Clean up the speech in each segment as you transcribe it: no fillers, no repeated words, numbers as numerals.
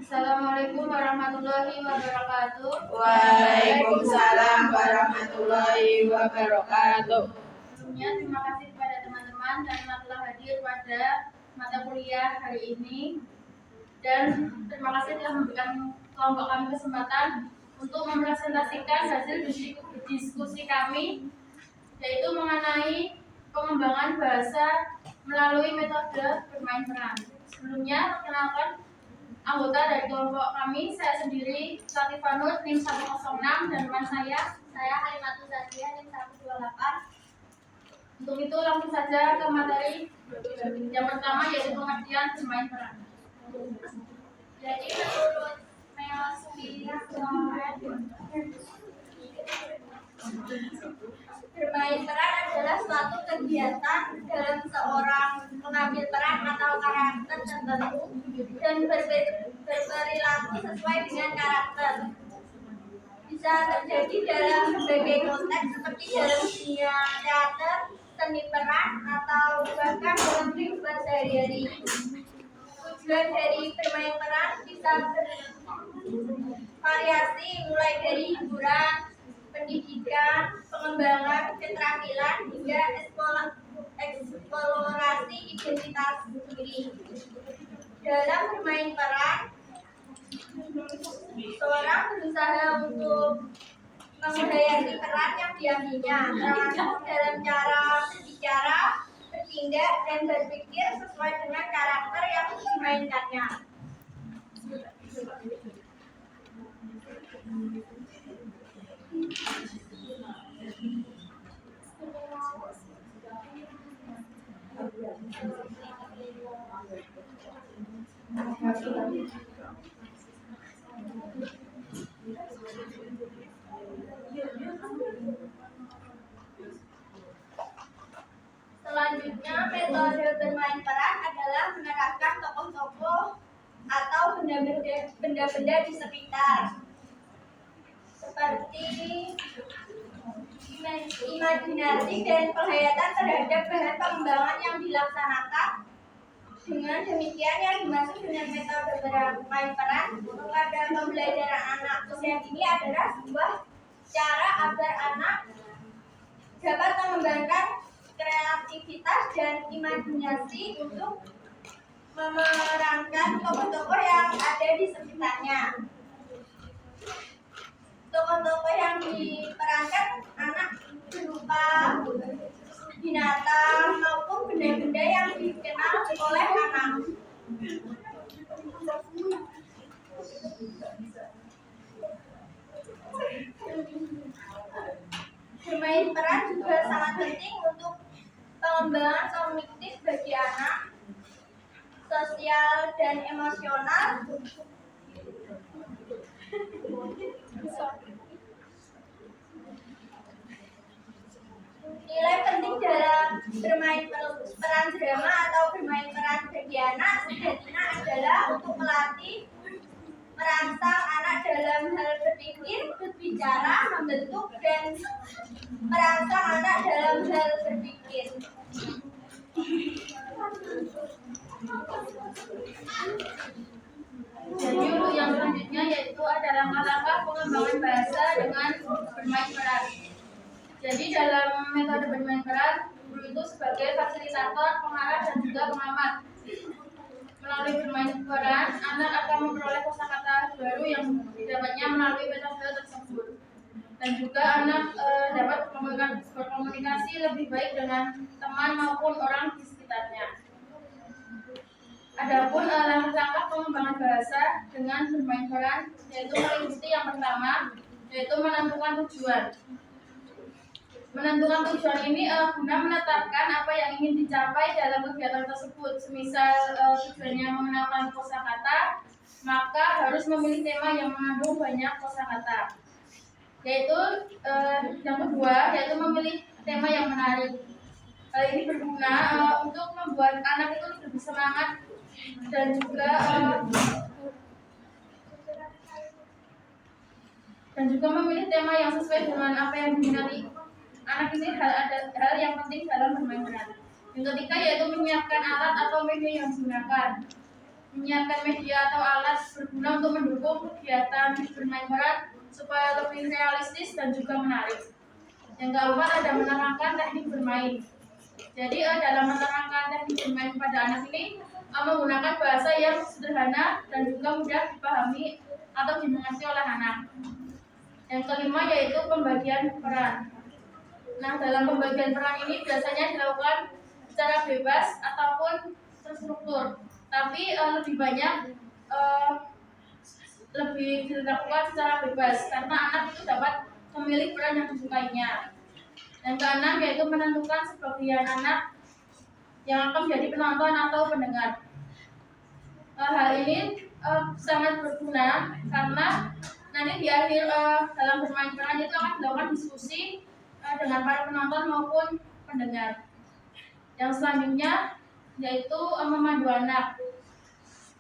Assalamualaikum warahmatullahi wabarakatuh. Waalaikumsalam warahmatullahi wabarakatuh. Sebelumnya terima kasih kepada teman-teman yang telah hadir pada mata kuliah hari ini, dan terima kasih telah memberikan kelompok kami kesempatan untuk mempresentasikan hasil diskusi kami, yaitu mengenai pengembangan bahasa melalui metode bermain peran. Sebelumnya, perkenalkan anggota dari kelompok kami, saya sendiri Latifah Nur, NIM 106, dan teman saya Halimatul Zakia, NIM 128. Untuk itu langsung saja ke materi yang pertama, yaitu pengertian bermain peran. Jadi menurut bermain peran adalah suatu kegiatan dalam seorang mengambil peran atau karakter tertentu dan berperilaku sesuai dengan karakter. Bisa terjadi dalam berbagai konteks seperti dalam dunia teater, seni peran, atau bahkan dalam kehidupan sehari-hari. Tujuan dari bermain peran bisa bervariasi mulai dari hiburan, pendidikan, pengembangan keterampilan, hingga eksplorasi identitas diri. Dalam bermain peran, seorang berusaha untuk menghayati peran yang diambilnya, termasuk dalam cara berbicara, bertindak, dan berpikir sesuai dengan karakter yang dimainkannya. Selanjutnya, metode bermain peran adalah menerapkan tokoh-tokoh atau benda-benda di sekitar, seperti imajinasi dan penghayatan terhadap bahan pengembangan yang dilaksanakan. Dengan demikian, yang dimaksud dengan metode bermain peran pada pembelajaran anak usia dini adalah sebuah cara agar anak dapat mengembangkan kreativitas dan imajinasi untuk memerankan tokoh-tokoh yang ada di sekitarnya. Tokoh-tokoh yang diperankan anak berupa binatang maupun benda-benda yang dikenal oleh anak. Bermain peran juga sangat penting untuk pengembangan kognitif bagi anak, sosial dan emosional. Nilai penting dalam bermain peran drama atau bermain peran bagi anak sejatinya adalah untuk melatih merangsang anak dalam hal berpikir, berbicara, membentuk, dan merangsang anak dalam hal berpikir. Jadi untuk yang selanjutnya yaitu ada langkah-langkah pengembangan bahasa dengan bermain peran. Jadi dalam metode bermain peran, guru itu sebagai fasilitator, pengarah, dan juga pengamat. Melalui bermain peran, anak akan memperoleh kosakata baru yang didapatnya melalui metode tersebut. Dan juga anak dapat berkomunikasi lebih baik dengan teman maupun orang di sekitarnya. Adapun langkah-langkah pengembangan bahasa dengan bermain peran yaitu meliputi yang pertama, yaitu menentukan tujuan. Menentukan tujuan ini guna menetapkan apa yang ingin dicapai dalam kegiatan tersebut. Semisal tujuannya mengenalkan kosakata, maka harus memilih tema yang mengandung banyak kosakata. Yaitu yang kedua, yaitu memilih tema yang menarik. Hal ini berguna untuk membuat anak itu lebih semangat dan juga memilih tema yang sesuai dengan apa yang diminati anak. Ini hal yang penting dalam bermain peran. Yang ketiga yaitu menyiapkan alat atau media yang digunakan. Menyiapkan media atau alat berguna berguna untuk mendukung kegiatan bermain peran supaya lebih realistis dan juga menarik. Yang keempat ada menerangkan teknik bermain. Jadi dalam menerangkan teknik bermain kepada anak ini menggunakan bahasa yang sederhana dan juga mudah dipahami atau dimengerti oleh anak. Yang kelima yaitu pembagian peran. Nah, dalam pembagian peran ini biasanya dilakukan secara bebas ataupun terstruktur, tapi lebih banyak lebih dilakukan secara bebas karena anak itu dapat memilih peran yang disukainya. Dan keenam yaitu menentukan sebagian anak yang akan menjadi penonton atau pendengar. Hal ini sangat berguna karena nanti di akhir dalam bermain peran itu akan dilakukan diskusi dengan para penonton maupun pendengar. Yang selanjutnya yaitu memandu anak.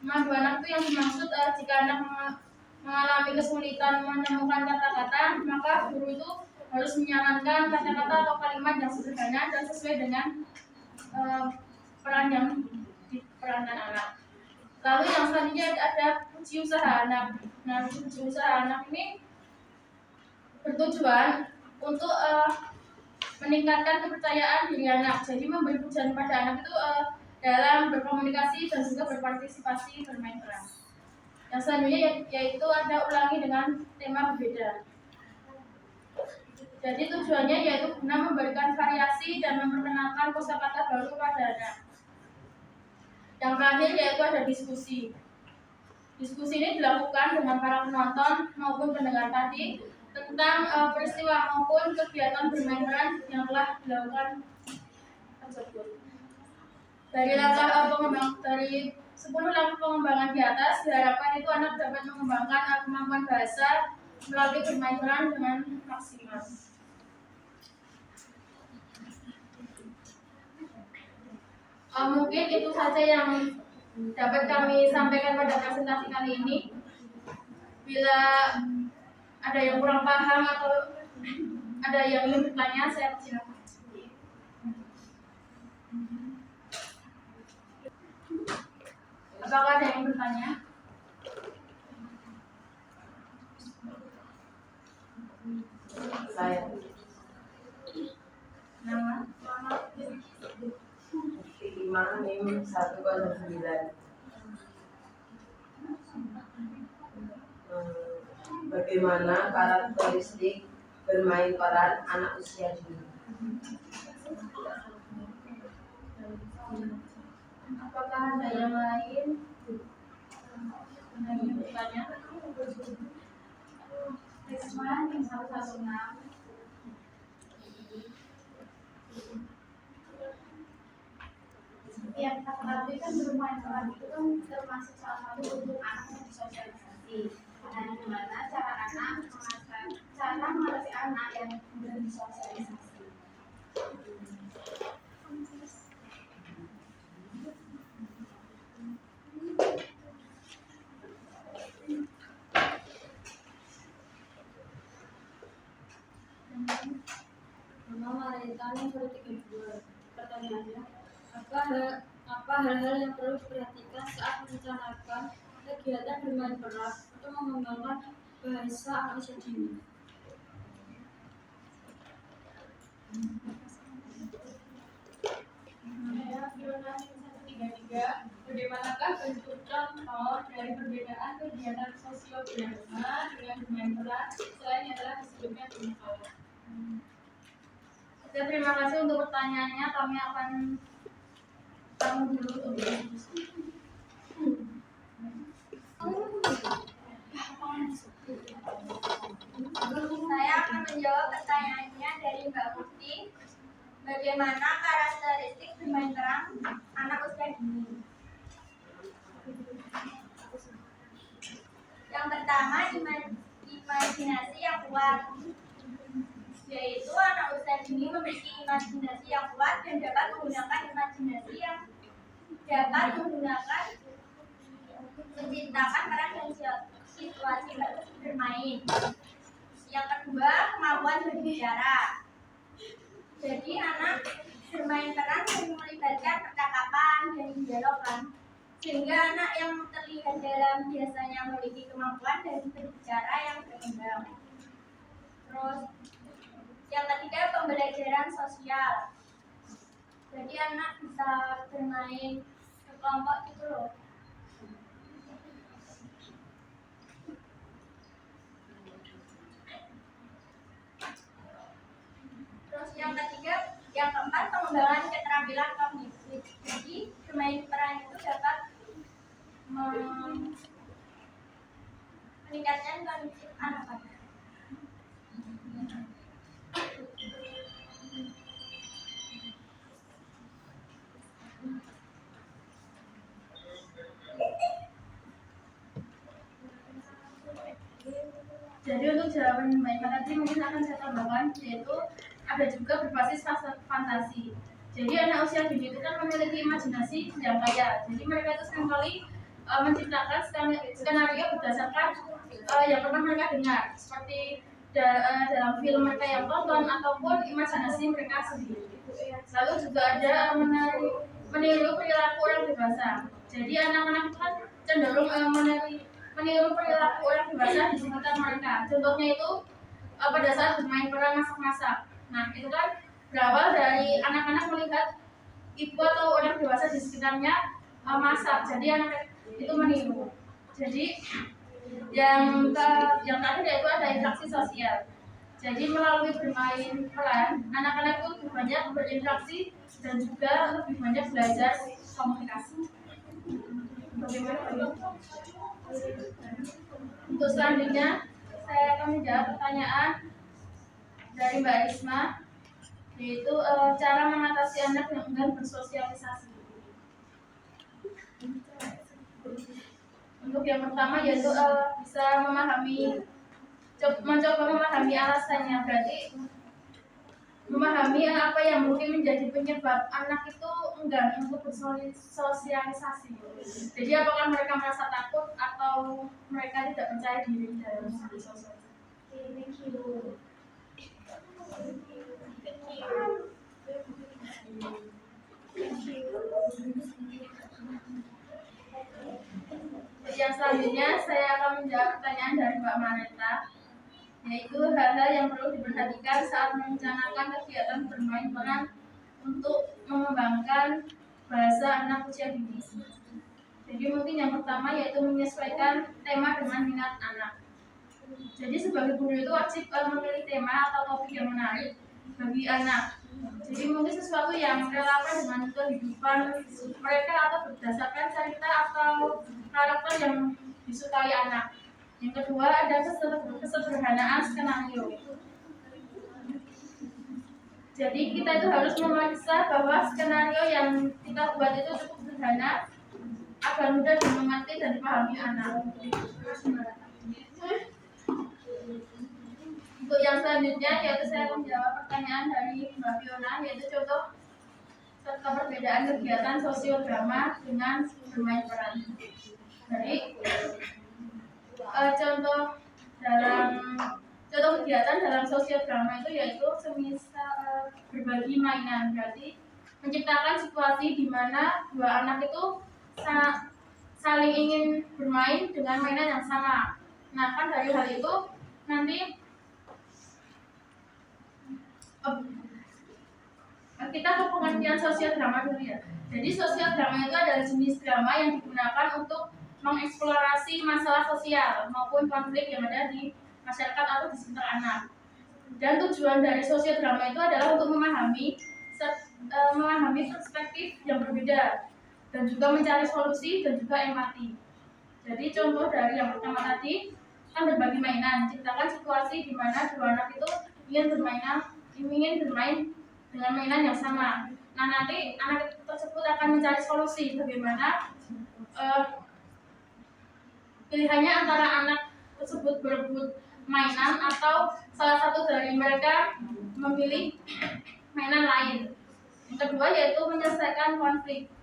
Memandu anak itu yang dimaksud jika anak mengalami kesulitan menemukan kata-kata, maka guru itu harus menyarankan kata-kata atau kalimat yang sederhana dan sesuai dengan peran yang diperankan anak. Lalu yang selanjutnya ada uji usaha anak. Nah, uji usaha anak ini bertujuan untuk meningkatkan kepercayaan diri anak. Jadi memberi pujian pada anak itu dalam berkomunikasi dan juga berpartisipasi bermain peran. Yang selanjutnya yaitu ada ulangi dengan tema berbeda. Jadi tujuannya yaitu guna memberikan variasi dan memperkenalkan kosakata baru pada anak. Yang terakhir yaitu ada diskusi. Diskusi ini dilakukan dengan para penonton maupun pendengar tadi tentang peristiwa maupun kegiatan bermain peran yang telah dilakukan tersebut. Dari 10 langkah pengembangan di atas diharapkan itu anak dapat mengembangkan kemampuan bahasa melalui bermain peran dengan maksimal. Mungkin itu saja yang dapat kami sampaikan pada presentasi kali ini. Bila ada yang kurang paham atau ada yang ingin bertanya, saya persilakan. Apakah ada yang bertanya? Saya. Nama? 5-109. Bagaimana karakteristik bermain peran anak usia dini? Apakah ada yang lain? Ada yang bertanya? Risman yang 116. Yang kita ketahui kan bermain peran itu kan termasuk salah satu bentuk anak yang disosialisasi. Dan gimana cara mengatasi anak yang belum disosialisasi? Yang 132. Pertanyaannya, apa hal-hal yang perlu diperhatikan saat merencanakan kegiatan bermain peran untuk mengembangkan bahasa anak usia dini? Bagaimanakah bentuk contoh dari perbedaan kegiatan sosial-drama dengan bermain peran selain yang telah disebutkan di bawah? Oke, terima kasih untuk pertanyaannya. Kami akan tanggung dulu untuk berdiskusi. Saya akan menjawab pertanyaannya dari Mbak Putih. Bagaimana karakteristik bermain peran anak usia dini? Yang pertama, imajinasi yang kuat, yaitu anak usia dini memiliki imajinasi yang kuat dan dapat menggunakan imajinasi yang dapat menciptakan peran dan situasi bermain. Yang kedua, kemampuan berbicara. Jadi anak bermain peran sering melibatkan percakapan dan dialog kan, sehingga anak yang terlihat dalam biasanya memiliki kemampuan dan berbicara yang berkembang. Terus yang ketiga, pembelajaran sosial. Jadi anak bisa bermain kelompok gitu loh. Terus yang ketiga, yang keempat, pengembangan keterampilan kognitif. Jadi bermain peran itu dapat meningkatkan kognitif anak-anak. Jadi untuk jawaban Mbak Ima tadi mungkin akan saya tambahkan, yaitu ada juga berbasis fantasi. Jadi anak usia dini itu kan memiliki imajinasi yang kaya. Jadi mereka itu seringkali menciptakan skenario berdasarkan yang pernah mereka dengar, seperti dalam film mereka yang tonton ataupun imajinasi mereka sendiri. Lalu juga ada meniru perilaku orang dewasa. Jadi anak-anak itu kan cenderung meniru perilaku orang dewasa di sekitar mereka. Contohnya itu pada saat bermain peran masak-masak. Nah, itu kan berawal dari anak-anak melihat ibu atau orang dewasa di sekitarnya masak. Jadi anak itu meniru. Jadi yang terakhir yaitu ada interaksi sosial. Jadi melalui bermain peran, anak-anak itu lebih banyak berinteraksi dan juga lebih banyak belajar komunikasi. Bagaimana? Untuk selanjutnya, saya akan menjawab pertanyaan dari Mbak Risma, yaitu cara mengatasi anak yang enggan bersosialisasi. Untuk yang pertama yaitu bisa mencoba memahami alasannya, berarti memahami apa yang mungkin menjadi penyebab anak itu enggan untuk bersosialisasi. Jadi apakah mereka merasa takut atau mereka tidak percaya diri dalam bersosialisasi? Yang selanjutnya saya akan menjawab pertanyaan dari Mbak Mareta, yaitu hal-hal yang perlu diperhatikan saat merencanakan kegiatan bermain peran untuk mengembangkan bahasa anak usia dini. Jadi mungkin yang pertama yaitu menyesuaikan tema dengan minat anak. Jadi sebagai guru itu wajib memilih tema atau topik yang menarik bagi anak. Jadi mungkin sesuatu yang relevan dengan kehidupan mereka atau berdasarkan cerita atau karakter yang disukai anak. Yang kedua ada kesederhanaan skenario. Jadi kita itu harus memeriksa bahwa skenario yang kita buat itu cukup sederhana agar mudah dimengerti dan dipahami anak. Untuk yang selanjutnya yaitu saya menjawab pertanyaan dari Mbak Fiona, yaitu contoh serta perbedaan kegiatan sosiodrama dengan bermain peran. Jadi contoh kegiatan dalam sosiodrama itu yaitu semisal berbagi mainan, berarti menciptakan situasi di mana dua anak itu saling ingin bermain dengan mainan yang sama. Nah, kan dari hal itu nanti kita ke pengertian sosiodrama dulu ya. Jadi sosiodrama itu adalah jenis drama yang digunakan untuk mengeksplorasi masalah sosial maupun konflik yang ada di masyarakat atau di sekitar anak. Dan tujuan dari sosiodrama itu adalah untuk memahami perspektif yang berbeda dan juga mencari solusi dan juga empati. Jadi contoh dari yang pertama tadi kan berbagi mainan, ciptakan situasi di mana dua anak itu ingin bermain dengan mainan yang sama. Nah, nanti anak tersebut akan mencari solusi bagaimana pilihannya antara anak tersebut berebut mainan atau salah satu dari mereka memilih mainan lain. Yang kedua yaitu menyelesaikan konflik.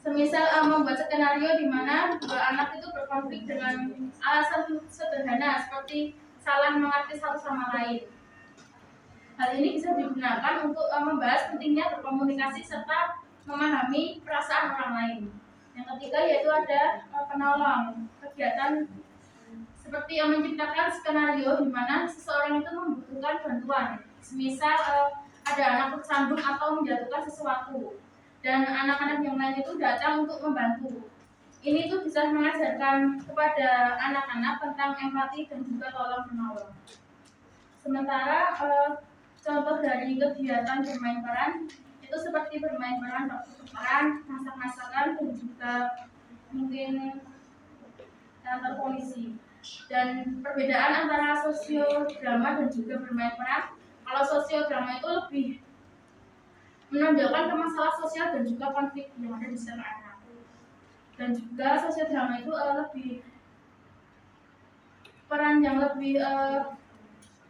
Semisal membuat skenario di mana dua anak itu berkonflik dengan alasan sederhana seperti salah mengerti satu sama lain. Hal ini bisa digunakan untuk membahas pentingnya berkomunikasi serta memahami perasaan orang lain. Yang ketiga yaitu ada penolong. Kegiatan seperti menciptakan skenario di mana seseorang itu membutuhkan bantuan. Semisal ada anak tersandung atau menjatuhkan sesuatu dan anak-anak yang lain itu datang untuk membantu. Ini tuh bisa mengajarkan kepada anak-anak tentang empati dan juga tolong menolong. Sementara contoh dari kegiatan bermain peran itu seperti bermain peran waktu peran, masak-masakan, dan juga mungkin kantor polisi. Dan perbedaan antara sosiodrama dan juga bermain peran, kalau sosiodrama itu lebih menonjolkan ke masalah sosial dan juga konflik yang ada di sekitar anak. Dan juga sosiodrama itu lebih peran yang lebih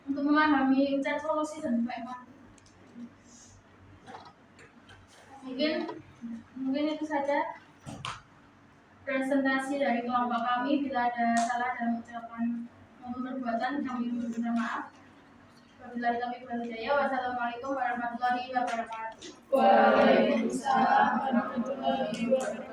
untuk memahami mencari solusi dan juga empati. Mungkin itu saja presentasi dari kelompok kami. Bila ada salah dalam ucapan maupun perbuatan, kami minta maaf. Wabillahi taufiq wal hidayah. Wassalamualaikum warahmatullahi wabarakatuh. Waalaikumsalam warahmatullahi wabarakatuh.